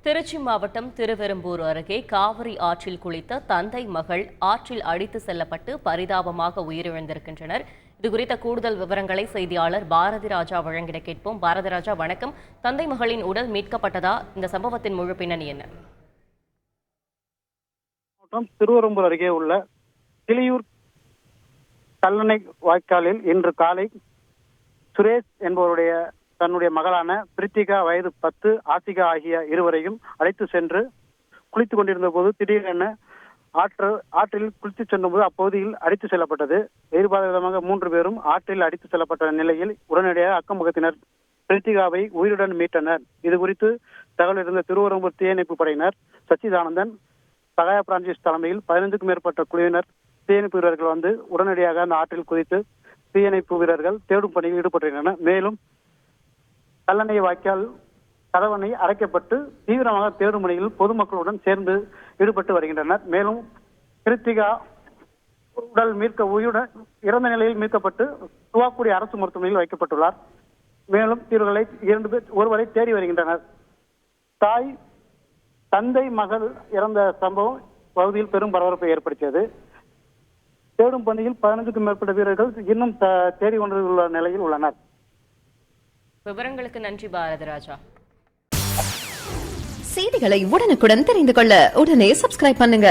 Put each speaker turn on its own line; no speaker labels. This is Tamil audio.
திருச்சி மாவட்டம் திருவெரும்பூர் அருகே காவிரி ஆற்றில் குளித்த தந்தை மகள் ஆற்றில் அடித்து செல்லப்பட்டு பரிதாபமாக உயிரிழந்திருக்கின்றனர். இதுகுறித்த கூடுதல் விவரங்களை செய்தியாளர் பாரதி ராஜா வழங்கிட கேட்போம். பாரதி ராஜா, வணக்கம். தந்தை மகளின் உடல் மீட்கப்பட்டதா? இந்த சம்பவத்தின் முழு பின்னணி என்ன?
திருவெரும்பூர் அருகே உள்ள கிளியூர் கல்லணை வாய்க்காலில் இன்று காலை சுரேஷ் என்பவருடைய தன்னுடைய மகளான பிரித்திகா வயது 10, ஆசிகா ஆகிய இருவரையும் அழைத்து சென்று குளித்துக் கொண்டிருந்த போது திடீரென ஆற்றில் குளித்து சென்றபோது அப்பகுதியில் அடித்து செல்லப்பட்டது. எதிர்பாராத விதமாக 3 பேரும் ஆற்றில் அடித்து செல்லப்பட்ட நிலையில் உடனடியாக அக்கம்பக்கத்தினர் பிரித்திகாவை உயிருடன் மீட்டனர். இது குறித்து தகவல் இருந்த திருவெரும்பூர் தீயணைப்பு படையினர் சச்சிதானந்தன், சகாய பிரான்சிஸ் தலைமையில் 15க்கும் மேற்பட்ட குழுவினர் தீயணைப்பு வீரர்கள் வந்து உடனடியாக அந்த ஆற்றில் குதித்து தீயணைப்பு வீரர்கள் தேடும் பணியில் ஈடுபட்டிருந்தனர். மேலும் கல்லணை வாய்க்கால் கதவணை அரைக்கப்பட்டு தீவிரமாக தேடும் பணியில் பொதுமக்களுடன் சேர்ந்து ஈடுபட்டு வருகின்றனர். மேலும் கிருத்திகா உடல் உயிருடன் இறந்த நிலையில் மீட்கப்பட்டு துவாக்குடி அரசு மருத்துவமனையில் வைக்கப்பட்டுள்ளார். மேலும் இவர்களை ஒருவரை தேடி வருகின்றனர். தந்தை மகள் இறந்த சம்பவம் பகுதியில் பெரும் பரபரப்பை ஏற்படுத்தியது. தேடும் பணியில் 15க்கும் மேற்பட்ட வீரர்கள் இன்னும் தேடி கொண்டுள்ள நிலையில் உள்ளனர்.
விவரங்களுக்கு நன்றி பாரதி ராஜா.
செய்திகளை உடனுக்குடன் தெரிந்து கொள்ள உடனே சப்ஸ்கிரைப் பண்ணுங்க.